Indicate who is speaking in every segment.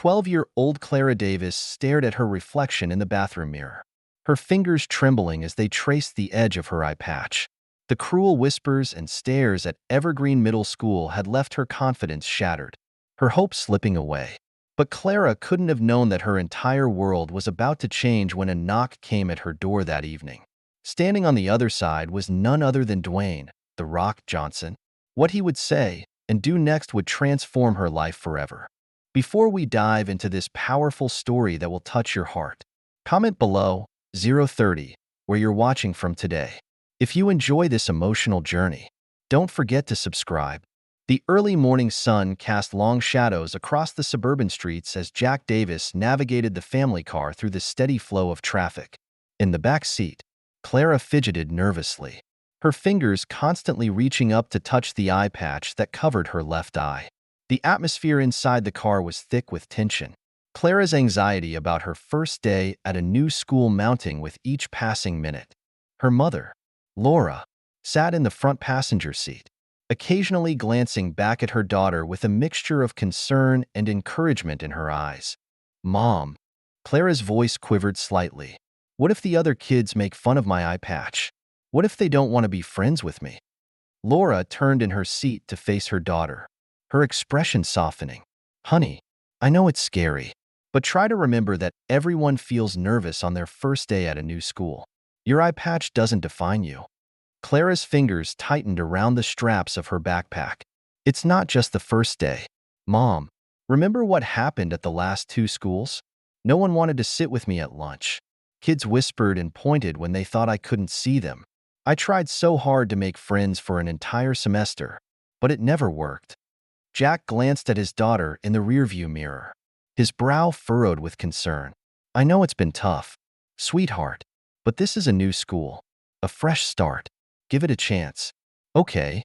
Speaker 1: 12-year-old Clara Davis stared at her reflection in the bathroom mirror, her fingers trembling as they traced the edge of her eye patch. The cruel whispers and stares at Evergreen Middle School had left her confidence shattered, her hopes slipping away. But Clara couldn't have known that her entire world was about to change when a knock came at her door that evening. Standing on the other side was none other than Dwayne, "The Rock" Johnson. What he would say and do next would transform her life forever. Before we dive into this powerful story that will touch your heart, comment below 030 where you're watching from today. If you enjoy this emotional journey, don't forget to subscribe. The early morning sun cast long shadows across the suburban streets as Jack Davis navigated the family car through the steady flow of traffic. In the back seat, Clara fidgeted nervously, her fingers constantly reaching up to touch the eye patch that covered her left eye. The atmosphere inside the car was thick with tension, Clara's anxiety about her first day at a new school mounting with each passing minute. Her mother, Laura, sat in the front passenger seat, occasionally glancing back at her daughter with a mixture of concern and encouragement in her eyes. "Mom," Clara's voice quivered slightly. "What if the other kids make fun of my eye patch? What if they don't want to be friends with me?" Laura turned in her seat to face her daughter, her expression softening. "Honey, I know it's scary, but try to remember that everyone feels nervous on their first day at a new school. Your eye patch doesn't define you." Clara's fingers tightened around the straps of her backpack. "It's not just the first day. Mom, remember what happened at the last two schools? No one wanted to sit with me at lunch. Kids whispered and pointed when they thought I couldn't see them. I tried so hard to make friends for an entire semester, but it never worked." Jack glanced at his daughter in the rearview mirror, his brow furrowed with concern. "I know it's been tough, sweetheart, but this is a new school, a fresh start. Give it a chance." "Okay."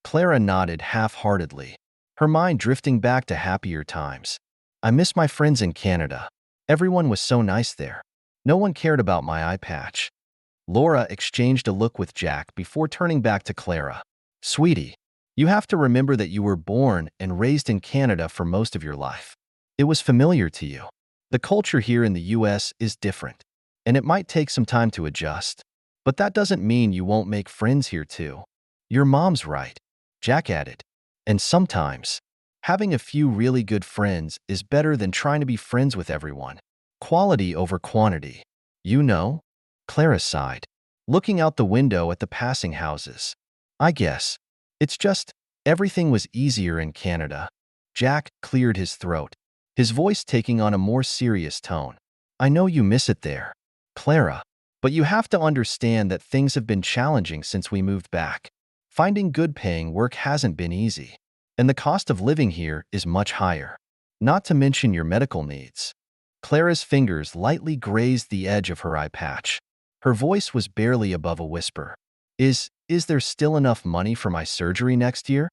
Speaker 1: Clara nodded half-heartedly, her mind drifting back to happier times. "I miss my friends in Canada. Everyone was so nice there. No one cared about my eye patch." Laura exchanged a look with Jack before turning back to Clara. "Sweetie, you have to remember that you were born and raised in Canada for most of your life. It was familiar to you. The culture here in the US is different, and it might take some time to adjust. But that doesn't mean you won't make friends here too. Your mom's right," Jack added. "And sometimes, having a few really good friends is better than trying to be friends with everyone. Quality over quantity. You know?" Clara sighed, looking out the window at the passing houses. "I guess. It's just, everything was easier in Canada." Jack cleared his throat, his voice taking on a more serious tone. "I know you miss it there, Clara. But you have to understand that things have been challenging since we moved back. Finding good-paying work hasn't been easy, and the cost of living here is much higher. Not to mention your medical needs." Clara's fingers lightly grazed the edge of her eye patch. Her voice was barely above a whisper. Is there still enough money for my surgery next year?"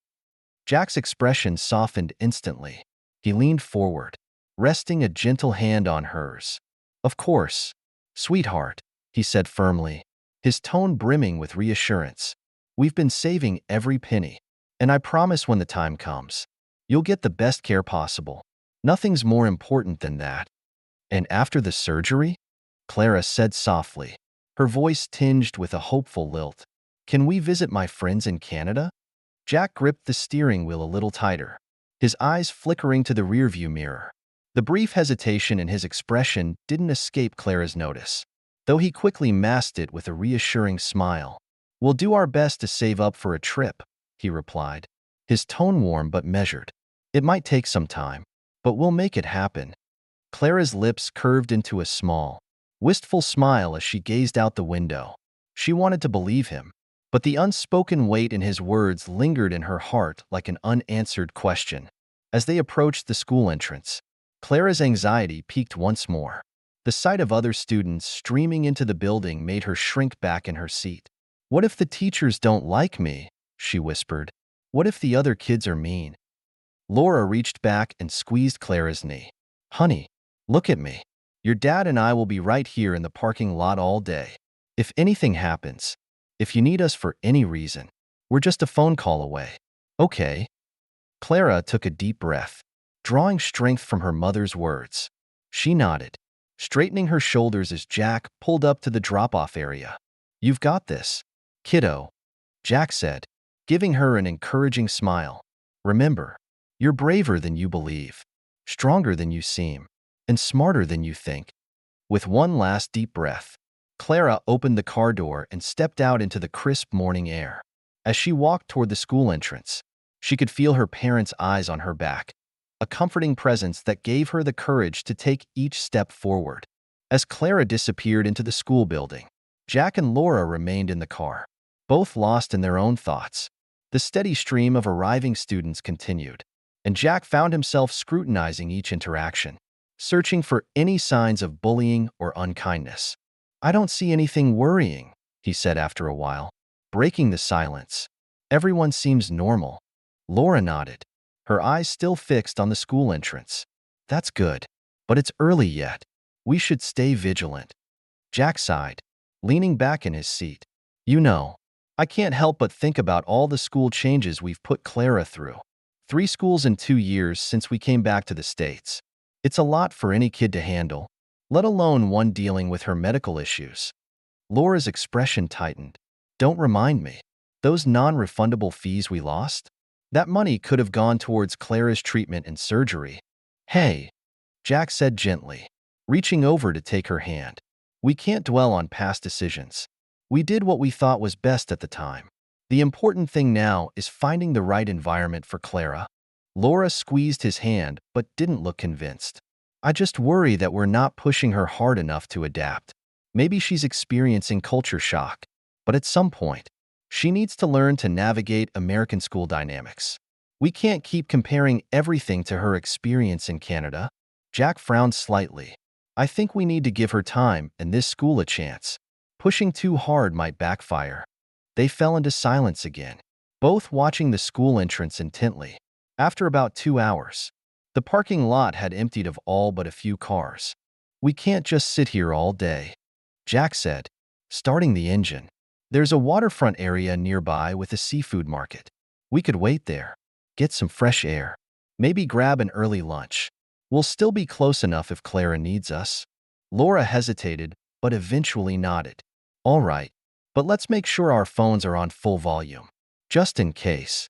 Speaker 1: Jack's expression softened instantly. He leaned forward, resting a gentle hand on hers. "Of course, sweetheart," he said firmly, his tone brimming with reassurance. "We've been saving every penny, and I promise when the time comes, you'll get the best care possible. Nothing's more important than that." "And after the surgery?" Clara said softly, her voice tinged with a hopeful lilt. "Can we visit my friends in Canada?" Jack gripped the steering wheel a little tighter, his eyes flickering to the rearview mirror. The brief hesitation in his expression didn't escape Clara's notice, though he quickly masked it with a reassuring smile. "We'll do our best to save up for a trip," he replied, his tone warm but measured. "It might take some time, but we'll make it happen." Clara's lips curved into a small, wistful smile as she gazed out the window. She wanted to believe him, but the unspoken weight in his words lingered in her heart like an unanswered question. As they approached the school entrance, Clara's anxiety peaked once more. The sight of other students streaming into the building made her shrink back in her seat. "What if the teachers don't like me?" she whispered. "What if the other kids are mean?" Laura reached back and squeezed Clara's knee. "Honey, look at me. Your dad and I will be right here in the parking lot all day. If anything happens, if you need us for any reason, we're just a phone call away. Okay?" Clara took a deep breath, drawing strength from her mother's words. She nodded, straightening her shoulders as Jack pulled up to the drop-off area. "You've got this, kiddo," Jack said, giving her an encouraging smile. "Remember, you're braver than you believe, stronger than you seem, and smarter than you think." With one last deep breath, Clara opened the car door and stepped out into the crisp morning air. As she walked toward the school entrance, she could feel her parents' eyes on her back, a comforting presence that gave her the courage to take each step forward. As Clara disappeared into the school building, Jack and Laura remained in the car, both lost in their own thoughts. The steady stream of arriving students continued, and Jack found himself scrutinizing each interaction, searching for any signs of bullying or unkindness. "I don't see anything worrying," he said after a while, breaking the silence. "Everyone seems normal." Laura nodded, her eyes still fixed on the school entrance. "That's good, but it's early yet. We should stay vigilant." Jack sighed, leaning back in his seat. "You know, I can't help but think about all the school changes we've put Clara through. 3 schools in 2 years since we came back to the States. It's a lot for any kid to handle, let alone one dealing with her medical issues." Laura's expression tightened. "Don't remind me. Those non-refundable fees we lost? That money could have gone towards Clara's treatment and surgery." "Hey," Jack said gently, reaching over to take her hand. "We can't dwell on past decisions. We did what we thought was best at the time. The important thing now is finding the right environment for Clara." Laura squeezed his hand but didn't look convinced. "I just worry that we're not pushing her hard enough to adapt. Maybe she's experiencing culture shock, but at some point, she needs to learn to navigate American school dynamics. We can't keep comparing everything to her experience in Canada." Jack frowned slightly. "I think we need to give her time and this school a chance. Pushing too hard might backfire." They fell into silence again, both watching the school entrance intently. After about 2 hours, the parking lot had emptied of all but a few cars. "We can't just sit here all day," Jack said, starting the engine. "There's a waterfront area nearby with a seafood market. We could wait there, get some fresh air, maybe grab an early lunch. We'll still be close enough if Clara needs us." Laura hesitated, but eventually nodded. "All right, but let's make sure our phones are on full volume, just in case."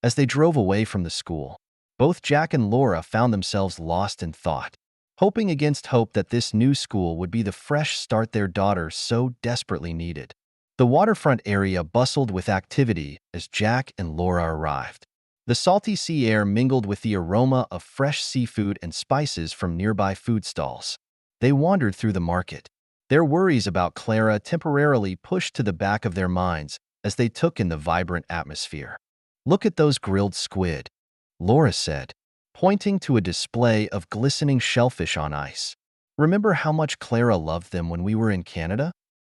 Speaker 1: As they drove away from the school, both Jack and Laura found themselves lost in thought, hoping against hope that this new school would be the fresh start their daughter so desperately needed. The waterfront area bustled with activity as Jack and Laura arrived. The salty sea air mingled with the aroma of fresh seafood and spices from nearby food stalls. They wandered through the market, their worries about Clara temporarily pushed to the back of their minds as they took in the vibrant atmosphere. "Look at those grilled squid," Laura said, pointing to a display of glistening shellfish on ice. "Remember how much Clara loved them when we were in Canada?"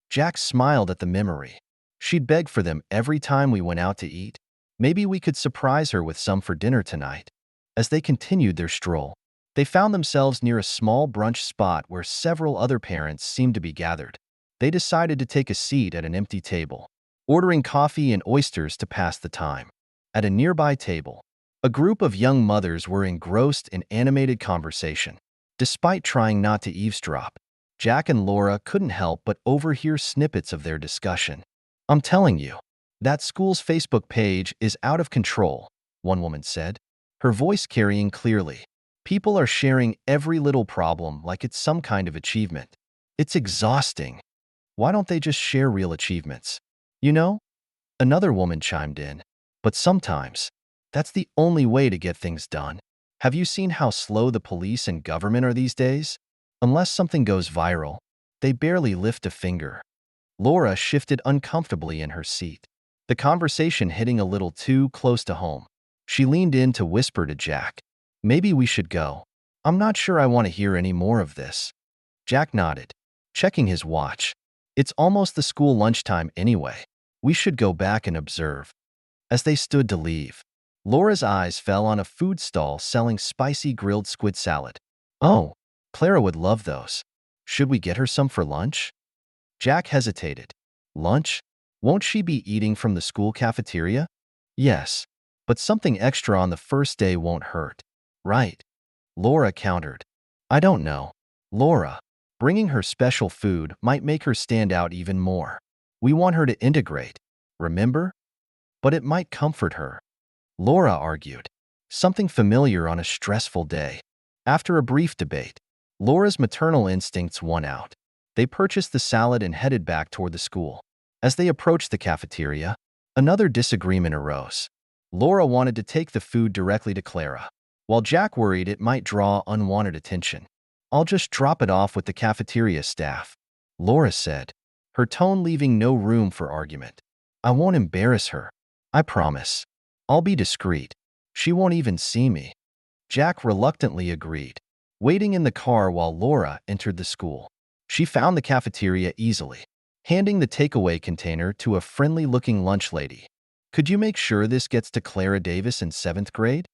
Speaker 1: Jack smiled at the memory. "She'd beg for them every time we went out to eat. Maybe we could surprise her with some for dinner tonight." As they continued their stroll, they found themselves near a small brunch spot where several other parents seemed to be gathered. They decided to take a seat at an empty table, ordering coffee and oysters to pass the time. At a nearby table, a group of young mothers were engrossed in animated conversation. Despite trying not to eavesdrop, Jack and Laura couldn't help but overhear snippets of their discussion. "I'm telling you, that school's Facebook page is out of control," one woman said, her voice carrying clearly. "People are sharing every little problem like it's some kind of achievement. It's exhausting. Why don't they just share real achievements? You know?" Another woman chimed in. "But sometimes, that's the only way to get things done. Have you seen how slow the police and government are these days? Unless something goes viral, they barely lift a finger." Laura shifted uncomfortably in her seat, the conversation hitting a little too close to home. She leaned in to whisper to Jack, "Maybe we should go. I'm not sure I want to hear any more of this." Jack nodded, checking his watch. "It's almost the school lunchtime anyway. We should go back and observe." As they stood to leave, Laura's eyes fell on a food stall selling spicy grilled squid salad. "Oh, Clara would love those. Should we get her some for lunch?" Jack hesitated. "Lunch? Won't she be eating from the school cafeteria?" "Yes, but something extra on the first day won't hurt, right?" Laura countered. I don't know. Laura, bringing her special food might make her stand out even more. We want her to integrate, remember? But it might comfort her. Laura argued. Something familiar on a stressful day. After a brief debate, Laura's maternal instincts won out. They purchased the salad and headed back toward the school. As they approached the cafeteria, another disagreement arose. Laura wanted to take the food directly to Clara, while Jack worried it might draw unwanted attention. I'll just drop it off with the cafeteria staff, Laura said, her tone leaving no room for argument. I won't embarrass her. I promise. I'll be discreet. She won't even see me. Jack reluctantly agreed, waiting in the car while Laura entered the school. She found the cafeteria easily, handing the takeaway container to a friendly-looking lunch lady. Could you make sure this gets to Clara Davis in 7th grade?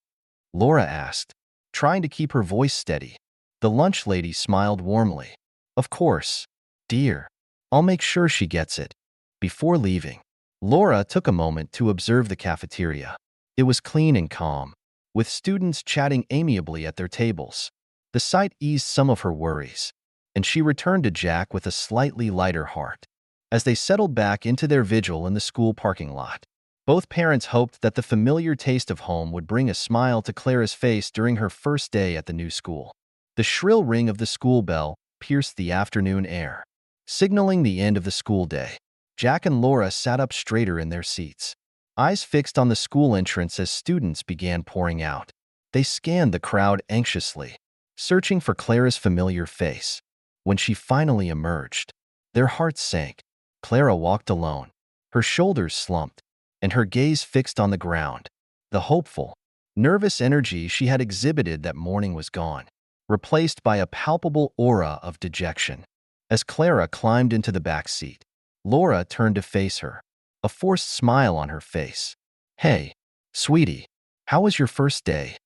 Speaker 1: Laura asked, trying to keep her voice steady. The lunch lady smiled warmly. Of course, dear. I'll make sure she gets it. Before leaving, Laura took a moment to observe the cafeteria. It was clean and calm, with students chatting amiably at their tables. The sight eased some of her worries, and she returned to Jack with a slightly lighter heart. As they settled back into their vigil in the school parking lot, both parents hoped that the familiar taste of home would bring a smile to Clara's face during her first day at the new school. The shrill ring of the school bell pierced the afternoon air, signaling the end of the school day. Jack and Laura sat up straighter in their seats, eyes fixed on the school entrance as students began pouring out. They scanned the crowd anxiously, searching for Clara's familiar face. When she finally emerged, their hearts sank. Clara walked alone, her shoulders slumped, and her gaze fixed on the ground. The hopeful, nervous energy she had exhibited that morning was gone, replaced by a palpable aura of dejection. As Clara climbed into the back seat, Laura turned to face her, a forced smile on her face. Hey, sweetie, how was your first day?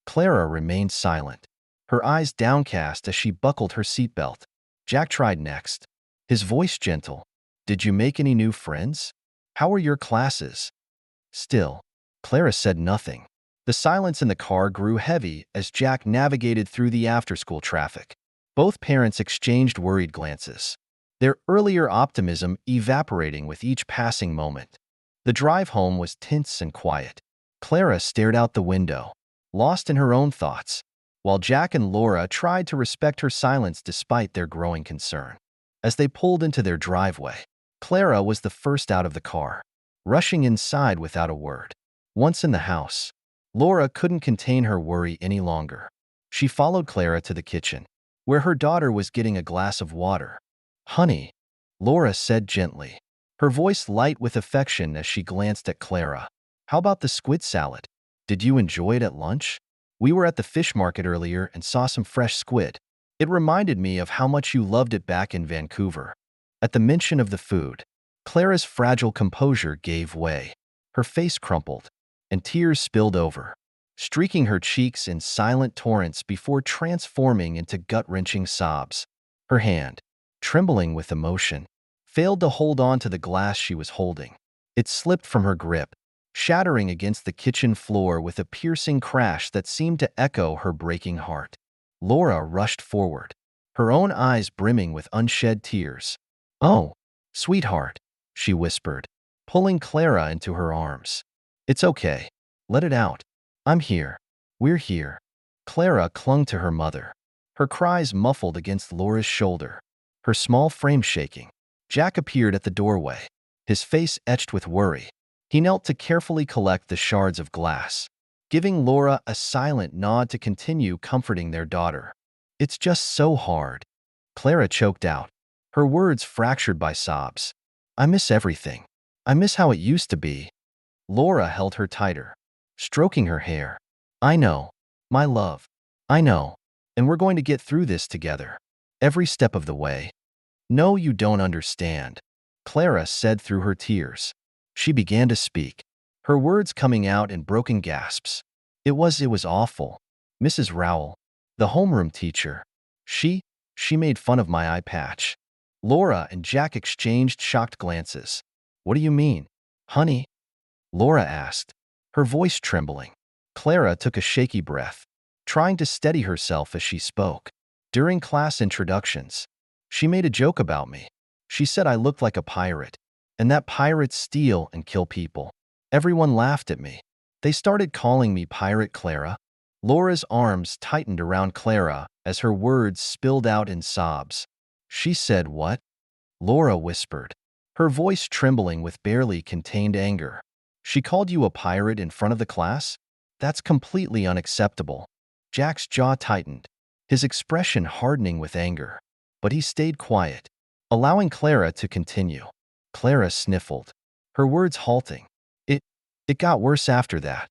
Speaker 1: Clara remained silent, her eyes downcast as she buckled her seatbelt. Jack tried next, his voice gentle. Did you make any new friends? How were your classes? Still, Clara said nothing. The silence in the car grew heavy as Jack navigated through the after-school traffic. Both parents exchanged worried glances, their earlier optimism evaporating with each passing moment. The drive home was tense and quiet. Clara stared out the window, lost in her own thoughts, while Jack and Laura tried to respect her silence despite their growing concern. As they pulled into their driveway, Clara was the first out of the car, rushing inside without a word. Once in the house, Laura couldn't contain her worry any longer. She followed Clara to the kitchen, where her daughter was getting a glass of water. Honey, Laura said gently, her voice light with affection as she glanced at Clara. How about the squid salad? Did you enjoy it at lunch? We were at the fish market earlier and saw some fresh squid. It reminded me of how much you loved it back in Vancouver. At the mention of the food, Clara's fragile composure gave way. Her face crumpled, and tears spilled over, streaking her cheeks in silent torrents before transforming into gut-wrenching sobs. Her hand, trembling with emotion, failed to hold on to the glass she was holding. It slipped from her grip, shattering against the kitchen floor with a piercing crash that seemed to echo her breaking heart. Laura rushed forward, her own eyes brimming with unshed tears. Oh, sweetheart, she whispered, pulling Clara into her arms. It's okay. Let it out. I'm here. We're here. Clara clung to her mother, her cries muffled against Laura's shoulder, her small frame shaking. Jack appeared at the doorway, his face etched with worry. He knelt to carefully collect the shards of glass, giving Laura a silent nod to continue comforting their daughter. It's just so hard. Clara choked out, her words fractured by sobs. I miss everything. I miss how it used to be. Laura held her tighter, stroking her hair. I know, my love. I know. And we're going to get through this together, every step of the way. No, you don't understand, Clara said through her tears. She began to speak, her words coming out in broken gasps. It was awful. Mrs. Rowell, the homeroom teacher, she made fun of my eye patch. Laura and Jack exchanged shocked glances. What do you mean, honey? Laura asked, her voice trembling. Clara took a shaky breath. trying to steady herself as she spoke. During class introductions, she made a joke about me. She said I looked like a pirate, and that pirates steal and kill people. Everyone laughed at me. They started calling me Pirate Clara. Laura's arms tightened around Clara as her words spilled out in sobs. She said, "What?" Laura whispered, her voice trembling with barely contained anger. "She called you a pirate in front of the class? That's completely unacceptable." Jack's jaw tightened, his expression hardening with anger. But he stayed quiet, allowing Clara to continue. Clara sniffled, her words halting. It got worse after that.